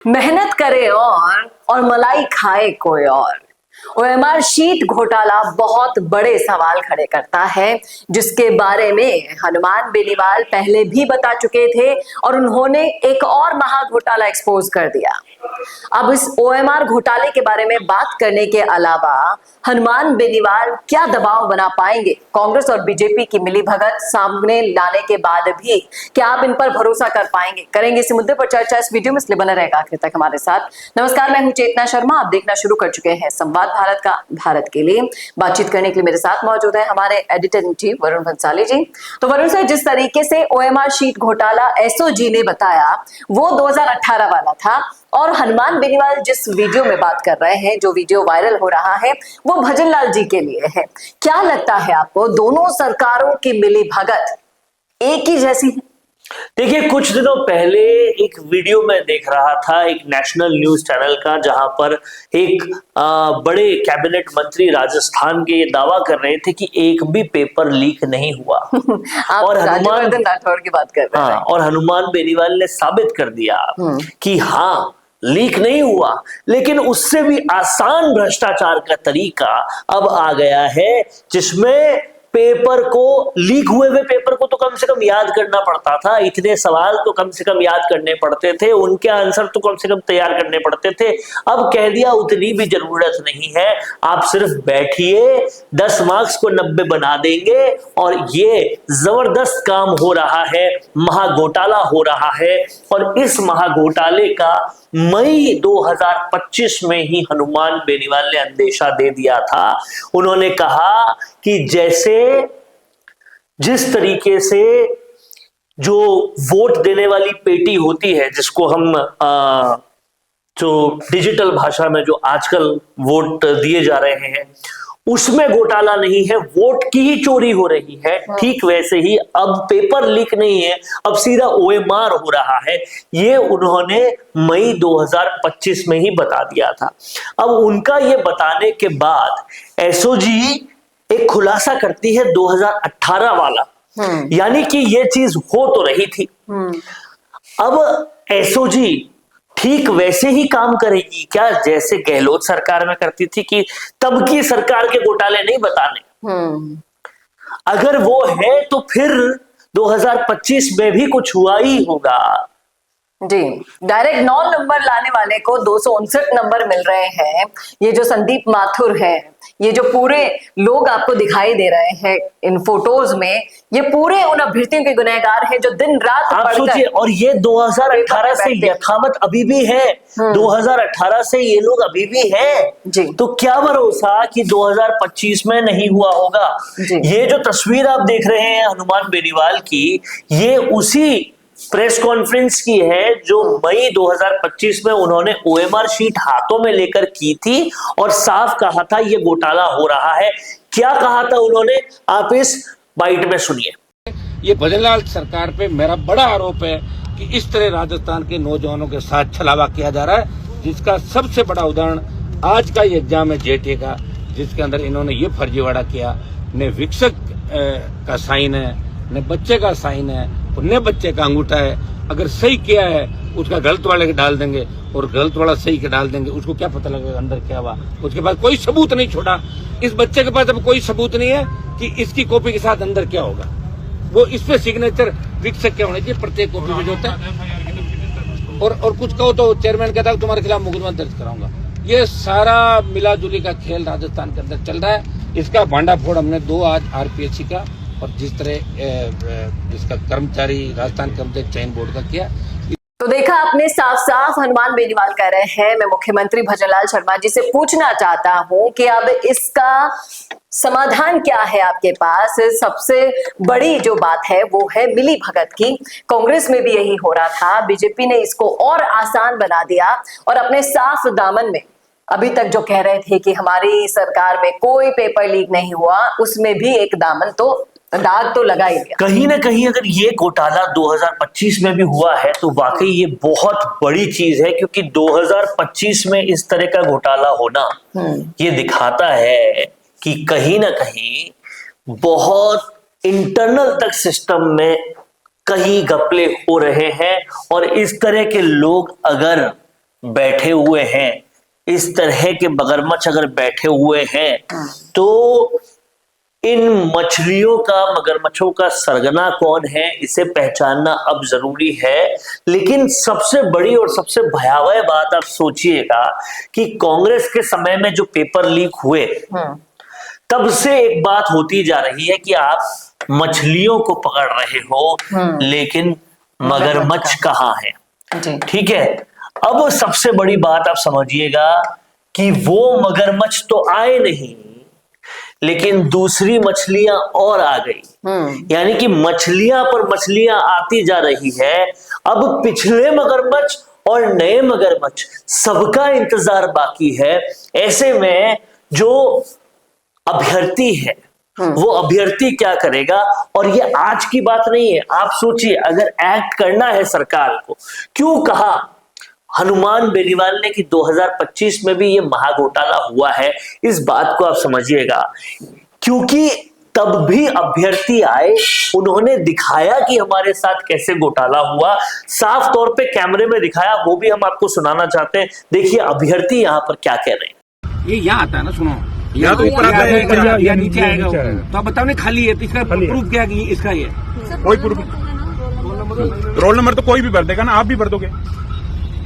मेहनत करे और मलाई खाए कोई और। ओएमआर शीट घोटाला बहुत बड़े सवाल खड़े करता है, जिसके बारे में हनुमान बेनीवाल पहले भी बता चुके थे और उन्होंने एक और महा घोटाला एक्सपोज कर दिया। अब इस ओएमआर घोटाले के बारे में बात करने के अलावा हनुमान बेनीवाल क्या दबाव बना पाएंगे, कांग्रेस और बीजेपी की मिलीभगत सामने लाने के बाद भी क्या आप इन पर भरोसा कर पाएंगे? करेंगे इस मुद्दे पर चर्चा इस वीडियो में, इसलिए बना रहेगा आखिर तक हमारे साथ। नमस्कार, मैं हूं चेतना शर्मा, आप देखना शुरू कर चुके हैं संवाद भारत का। भारत के लिए बातचीत करने के लिए मेरे साथ मौजूद है हमारे editor in chief Varun Bhansali ji. तो वरुण सर, जिस तरीके से ओएमआर शीट घोटाला एसओजी ने बताया वो 2018 वाला था, और हनुमान बेनीवाल जिस वीडियो में बात कर रहे हैं, जो वीडियो वायरल हो रहा है, वो भजन लाल जी के लिए है। क्या लगता है आपको, दोनों सरकारों की मिलीभगत एक ही जैसी है? देखिए, कुछ दिनों पहले एक वीडियो मैं देख रहा था एक नेशनल न्यूज चैनल का, जहां पर एक बड़े कैबिनेट मंत्री राजस्थान के ये दावा कर रहे थे कि एक भी पेपर लीक नहीं हुआ। आप और राज्यवर्धन राठौड़ की बात कर रहे हैं। और हनुमान बेनीवाल ने साबित कर दिया कि हाँ, लीक नहीं हुआ, लेकिन उससे भी आसान भ्रष्टाचार का तरीका अब आ गया है, जिसमें पेपर को, लीक हुए पेपर को तो कम से कम याद करना पड़ता था, इतने सवाल तो कम से कम याद करने पड़ते थे, उनके आंसर तो कम से कम तैयार करने पड़ते थे। अब कह दिया उतनी भी जरूरत नहीं है, आप सिर्फ बैठिए, 10 मार्क्स को 90 बना देंगे। और ये जबरदस्त काम हो रहा है, महाघोटाला हो रहा है। और इस महाघोटाले का मई 2025 में ही हनुमान बेनीवाल ने अंदेशा दे दिया था। उन्होंने कहा कि जैसे जिस तरीके से जो वोट देने वाली पेटी होती है, जिसको हम जो डिजिटल भाषा में जो आजकल वोट दिए जा रहे हैं, उसमें घोटाला नहीं है, वोट की ही चोरी हो रही है, ठीक वैसे ही अब पेपर लीक नहीं है, अब सीधा ओएमआर हो रहा है। ये उन्होंने मई 2025 में ही बता दिया था। अब उनका ये बताने के बाद एसओजी एक खुलासा करती है 2018 वाला, यानी कि ये चीज हो तो रही थी। अब एसओजी ठीक वैसे ही काम करेगी क्या जैसे गहलोत सरकार में करती थी, कि तब की सरकार के घोटाले नहीं बताने? अगर वो है तो फिर 2025 में भी कुछ हुआ ही होगा। जी, डायरेक्ट 9 नंबर लाने वाले को 259 नंबर मिल रहे हैं। ये जो संदीप माथुर है, ये जो पूरे लोग आपको दिखाई दे रहे हैं इन फोटोज में, ये पूरे उन अभ्यर्थियों के गुनहगार हैं जो दिन रात आप सोचिए। और ये 2018 से यथावत अभी भी है, 2018 से ये लोग अभी भी हैं। तो क्या भरोसा कि 2025 में नहीं हुआ होगा। ये जो तस्वीर आप देख रहे हैं हनुमान बेनीवाल की, ये उसी प्रेस कॉन्फ्रेंस की है जो मई 2025 में उन्होंने ओएमआर शीट हाथों में लेकर की थी और साफ कहा था ये घोटाला हो रहा है। क्या कहा था उन्होंने, आप इस बाइट में सुनिए। ये भजन लाल सरकार पे मेरा बड़ा आरोप है कि इस तरह राजस्थान के नौजवानों के साथ छलावा किया जा रहा है, जिसका सबसे बड़ा उदाहरण आज का ये एग्जाम है जेटीए का, जिसके अंदर इन्होंने ये फर्जीवाड़ा किया। न विक्षक का साइन है, न बच्चे का साइन है, न बच्चे का अंगूठा है। अगर सही किया है उसका गलत वाले के डाल देंगे और गलत वाला सही के डाल देंगे, उसको क्या पता लगेगा अंदर क्या हुआ। उसके पास कोई सबूत नहीं छोड़ा, इस बच्चे के पास अब कोई सबूत नहीं है कि इसकी कॉपी के साथ अंदर क्या होगा। वो इस पे सिग्नेचर विक्षक क्या होने चाहिए प्रत्येक कॉपी में जो होता है। और कुछ कहो तो चेयरमैन कहता है तुम्हारे खिलाफ मुकदमा दर्ज कराऊंगा। ये सारा मिला जुली का खेल राजस्थान के अंदर चल रहा है। इसका भांडाफोड़ हमने 2 आज आरपीएससी का और जिस तरह इसका कर्मचारी राजस्थान कर्मचारी चयन बोर्ड का किया। तो देखा आपने, साफ साफ हनुमान बेनीवाल कह रहे हैं। मैं मुख्यमंत्री भजनलाल शर्मा जी से पूछना चाहता हूं कि अब इसका समाधान क्या है आपके पास? सबसे बड़ी जो बात है वो है मिली भगत की। कांग्रेस में भी यही हो रहा था, बीजेपी ने इसको और आसान बना दिया और अपने साफ दामन में अभी तक जो कह रहे थे कि हमारी सरकार में कोई पेपर लीक नहीं हुआ, उसमें भी एक दामन तो दाग तो लगा ही गया। कहीं ना कहीं अगर ये घोटाला 2025 में भी हुआ है तो वाकई ये बहुत बड़ी चीज है, क्योंकि 2025 में इस तरह का घोटाला होना ये दिखाता है कि कहीं ना कहीं बहुत इंटरनल तक सिस्टम में कहीं घपले हो रहे हैं। और इस तरह के लोग अगर बैठे हुए हैं, इस तरह के मगरमच्छ अगर बैठे हुए हैं, तो इन मगरमच्छों का सरगना कौन है, इसे पहचानना अब जरूरी है। लेकिन सबसे बड़ी और सबसे भयावह बात आप सोचिएगा कि कांग्रेस के समय में जो पेपर लीक हुए, तब से एक बात होती जा रही है कि आप मछलियों को पकड़ रहे हो, लेकिन मगरमच्छ कहाँ है। ठीक है, अब सबसे बड़ी बात आप समझिएगा कि वो मगरमच्छ तो आए नहीं, लेकिन दूसरी मछलियां और आ गई। यानी कि मछलियां पर मछलियां आती जा रही है। अब पिछले मगरमच्छ और नए मगरमच्छ सबका इंतजार बाकी है। ऐसे में जो अभ्यर्थी है, वो अभ्यर्थी क्या करेगा। और ये आज की बात नहीं है, आप सोचिए, अगर एक्ट करना है सरकार को, क्यों कहा हनुमान बेनीवाल ने कि 2025 में भी ये महाघोटाला हुआ है, इस बात को आप समझिएगा। क्योंकि तब भी अभ्यर्थी आए, उन्होंने दिखाया कि हमारे साथ कैसे घोटाला हुआ, साफ तौर पे कैमरे में दिखाया, वो भी हम आपको सुनाना चाहते हैं। देखिए अभ्यर्थी यहाँ पर क्या कह रहे हैं। ये यहाँ आता है ना, सुनो, या तो ऊपर आता है या नीचे आएगा। तो आप बताओ ना, खाली है तो इसका प्रूफ क्या है? इसका ये कोई प्रूफ, रोल नंबर तो कोई भी भर देगा ना, आप भी भर दोगे।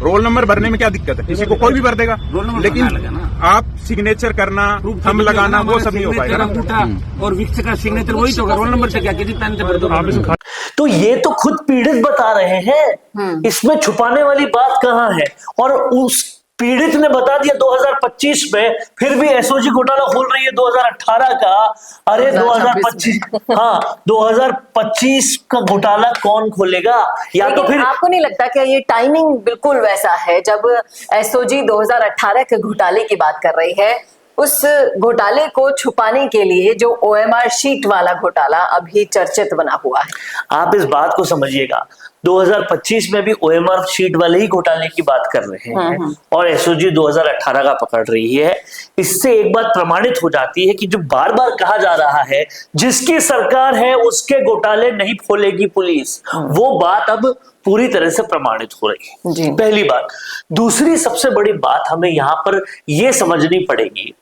रोल नंबर भरने में क्या दिक्कत है, किसी को कोई भी भर देगा। लेकिन आप सिग्नेचर करना, हम लगाना, वो सब नहीं हो पाएगा। और विक्स का सिग्नेचर वही तो होगा, रोल नंबर से क्या, किसी पेन से भर दो। तो ये तो खुद पीड़ित बता रहे हैं, इसमें छुपाने वाली बात कहाँ है। और उस पीड़ित ने बता दिया 2025 में, फिर भी एसओजी घोटाला खोल रही है 2018 का। अरे 2025, हाँ 2025 का घोटाला कौन खोलेगा? या तो फिर आपको नहीं लगता कि ये टाइमिंग बिल्कुल वैसा है, जब एसओजी 2018 के घोटाले की बात कर रही है, उस घोटाले को छुपाने के लिए जो ओएमआर शीट वाला घोटाला अभी चर्चित बना हुआ है। आप इस बात को समझिएगा, 2025 में भी ओएमआर शीट वाले ही घोटाले की बात कर रहे हैं और एसओजी 2018 का पकड़ रही है। इससे एक बात प्रमाणित हो जाती है कि जो बार बार कहा जा रहा है जिसकी सरकार है उसके घोटाले नहीं खोलेगी पुलिस, वो बात अब पूरी तरह से प्रमाणित हो रही है। पहली बात। दूसरी सबसे बड़ी बात हमें यहाँ पर यह समझनी पड़ेगी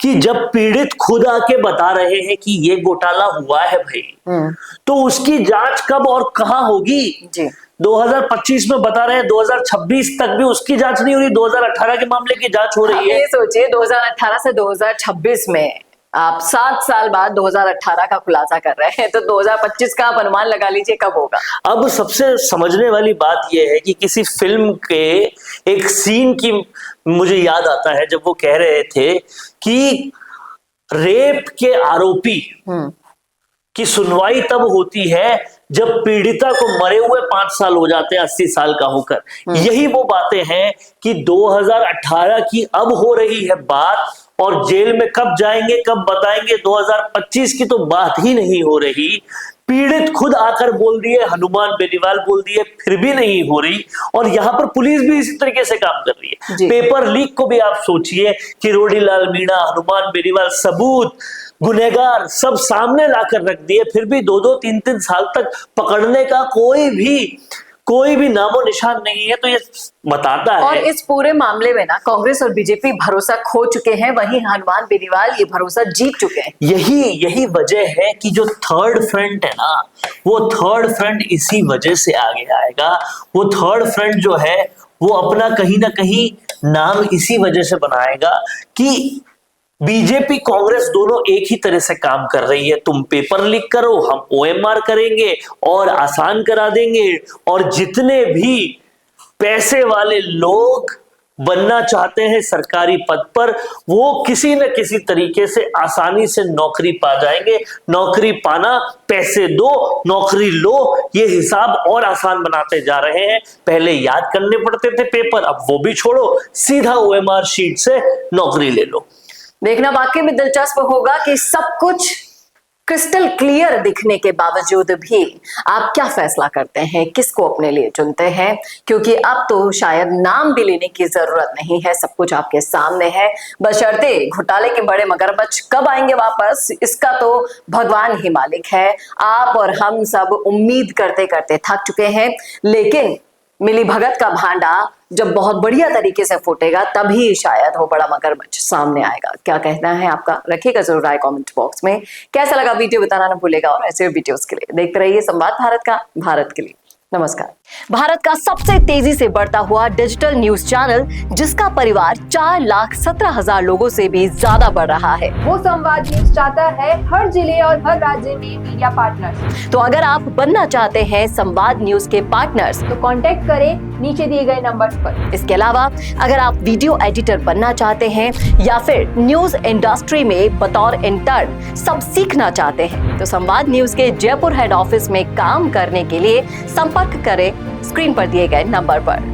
कि जब पीड़ित खुद आके बता रहे हैं कि ये घोटाला हुआ है भाई, तो उसकी जांच कब और कहां होगी? 2025 में बता रहे हैं, 2026 तक भी उसकी जांच नहीं हो रही, 2018 के मामले की जांच हो रही है। ये सोचिए 2018 से 2026 में आप 7 साल बाद 2018 का खुलासा कर रहे हैं, तो 2025 का आप अनुमान लगा लीजिए कब होगा। अब सबसे समझने वाली बात यह है कि किसी फिल्म के एक सीन की मुझे याद आता है, जब वो कह रहे थे कि रेप के आरोपी की सुनवाई तब होती है जब पीड़िता को मरे हुए 5 साल हो जाते हैं 80 साल का होकर। यही वो बातें हैं कि 2018 की अब हो रही है बात, और जेल में कब जाएंगे कब बताएंगे, 2025 की तो बात ही नहीं हो रही। पीड़ित खुद आकर बोल दिए, हनुमान बेनीवाल बोल दिए, फिर भी नहीं हो रही। और यहां पर पुलिस भी इसी तरीके से काम कर रही है। पेपर लीक को भी आप सोचिए कि रोडीलाल मीणा, हनुमान बेनीवाल, सबूत, गुनहगार सब सामने लाकर रख दिए, फिर भी 2-2, 3-3 साल तक पकड़ने का कोई भी नामो निशान नहीं है। तो ये बताता है। और इस पूरे मामले में ना कांग्रेस और बीजेपी भरोसा खो चुके हैं, वहीं हनुमान बेनीवाल ये भरोसा जीत चुके हैं। यही वजह है कि जो थर्ड फ्रंट है ना, वो थर्ड फ्रंट इसी वजह से आगे आएगा। वो थर्ड फ्रंट जो है वो अपना कहीं ना कहीं नाम इसी वजह से बनाएगा कि बीजेपी कांग्रेस दोनों एक ही तरह से काम कर रही है। तुम पेपर लीक करो, हम ओएमआर करेंगे और आसान करा देंगे। और जितने भी पैसे वाले लोग बनना चाहते हैं सरकारी पद पर, वो किसी न किसी तरीके से आसानी से नौकरी पा जाएंगे। नौकरी पाना, पैसे दो, नौकरी लो, ये हिसाब और आसान बनाते जा रहे हैं। पहले याद करने पड़ते थे पेपर, अब वो भी छोड़ो, सीधा ओएमआर शीट से नौकरी ले लो। देखना वाकई में दिलचस्प होगा कि सब कुछ क्रिस्टल क्लियर दिखने के बावजूद भी आप क्या फैसला करते हैं, किसको अपने लिए चुनते हैं। क्योंकि अब तो शायद नाम भी लेने की जरूरत नहीं है, सब कुछ आपके सामने है। बशर्ते घोटाले के बड़े मगरमच्छ कब आएंगे वापस, इसका तो भगवान ही मालिक है। आप और हम सब उम्मीद करते करते थक चुके हैं, लेकिन मिली भगत का भांडा जब बहुत बढ़िया तरीके से फूटेगा तभी शायद वो बड़ा मगरमच्छ सामने आएगा। क्या कहना है आपका, रखिएगा जरूर राय कमेंट बॉक्स में। कैसा लगा वीडियो बताना ना भूलेगा और ऐसे वीडियोस के लिए देखते रहिए संवाद भारत का, भारत के लिए। नमस्कार। भारत का सबसे तेजी से बढ़ता हुआ डिजिटल न्यूज चैनल जिसका परिवार 4,17,000 लोगों से भी ज्यादा बढ़ रहा है, वो संवाद न्यूज चाहता है हर जिले और हर राज्य में मीडिया पार्टनर्स। तो अगर आप बनना चाहते हैं संवाद न्यूज के पार्टनर्स तो कांटेक्ट करें नीचे दिए गए नंबर्स पर। इसके अलावा अगर आप वीडियो एडिटर बनना चाहते हैं या फिर न्यूज इंडस्ट्री में बतौर इंटर्न सब सीखना चाहते हैं तो संवाद न्यूज के जयपुर हेड ऑफिस में काम करने के लिए संपर्क करें स्क्रीन पर दिए गए नंबर पर।